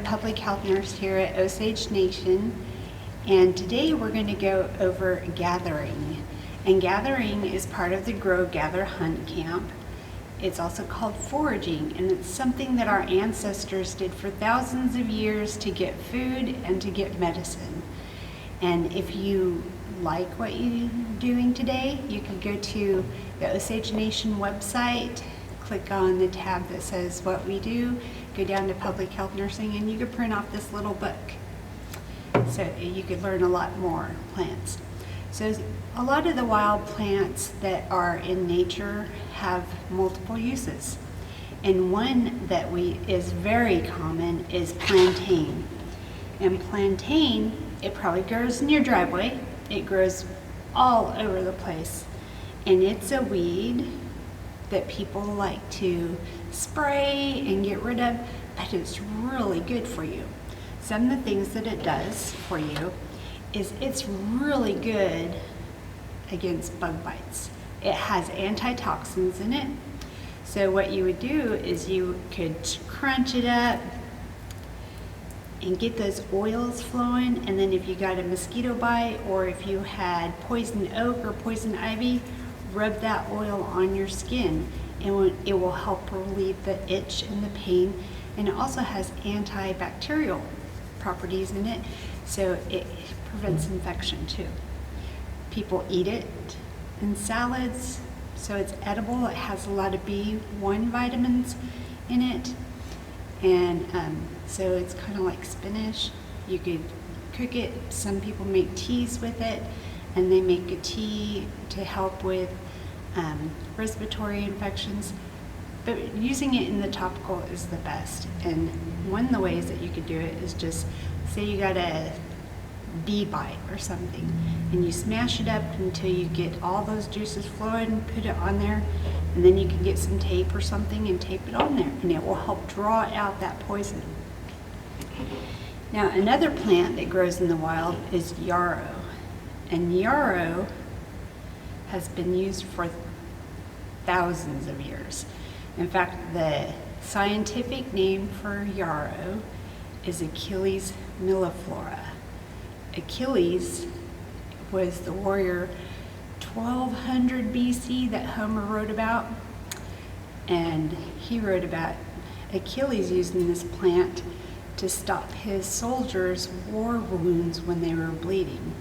public health nurse here at Osage Nation, and today we're going to go over gathering. And gathering is part of the Grow, Gather, Hunt camp. It's also called foraging, and it's something that our ancestors did for thousands of years to get food and to get medicine. And if you like what you're doing today, you can go to the Osage Nation website, click on the tab that says what we do, go down to public health nursing, and you can print off this little book. So you could learn a lot more plants. So a lot of the wild plants that are in nature have multiple uses. And one that is very common is plantain. And plantain, it probably grows in your driveway. It grows all over the place. And it's a weed that people like to spray and get rid of, but it's really good for you. Some of the things that it does for you is it's really good against bug bites. It has antitoxins in it. So what you would do is you could crunch it up and get those oils flowing, and then if you got a mosquito bite or if you had poison oak or poison ivy, rub that oil on your skin, and it will help relieve the itch and the pain. And it also has antibacterial properties in it, so it prevents infection too. People eat it in salads, so it's edible. It has a lot of B1 vitamins in it, and so it's kind of like spinach. You could cook it. Some people make teas with it, and they make a tea to help with respiratory infections, but using it in the topical is the best. And one of the ways that you could do it is just say you got a bee bite or something, and you smash it up until you get all those juices flowing, put it on there, and then you can get some tape or something and tape it on there, and it will help draw out that poison. Now, another plant that grows in the wild is yarrow, and yarrow has been used for thousands of years. In fact, the scientific name for yarrow is Achilles melliflora. Achilles was the warrior 1200 BC that Homer wrote about, and he wrote about Achilles using this plant to stop his soldiers' war wounds when they were bleeding.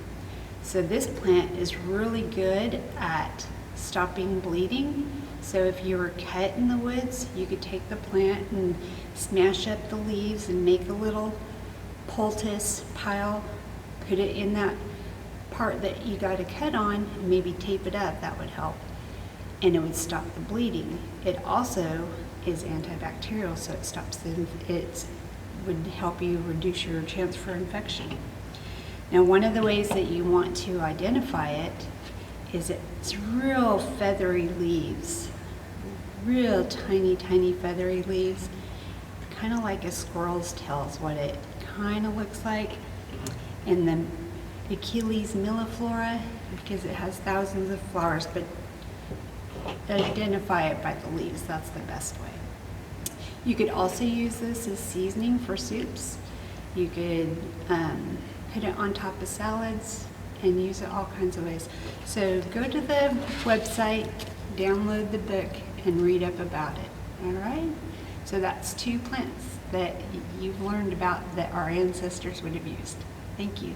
So this plant is really good at stopping bleeding. So if you were cut in the woods, you could take the plant and smash up the leaves and make a little poultice pile, put it in that part that you got a cut on, and maybe tape it up. That would help, and it would stop the bleeding. It also is antibacterial, so it stops it would help you reduce your chance for infection. Now, one of the ways that you want to identify it is it's real feathery leaves, real tiny, tiny feathery leaves, kind of like a squirrel's tail is what it kind of looks like. And the Achilles melliflora, because it has thousands of flowers, but identify it by the leaves. That's the best way. You could also use this as seasoning for soups. You could put it on top of salads and use it all kinds of ways. So go to the website, download the book, and read up about it. All right? So that's two plants that you've learned about that our ancestors would have used. Thank you.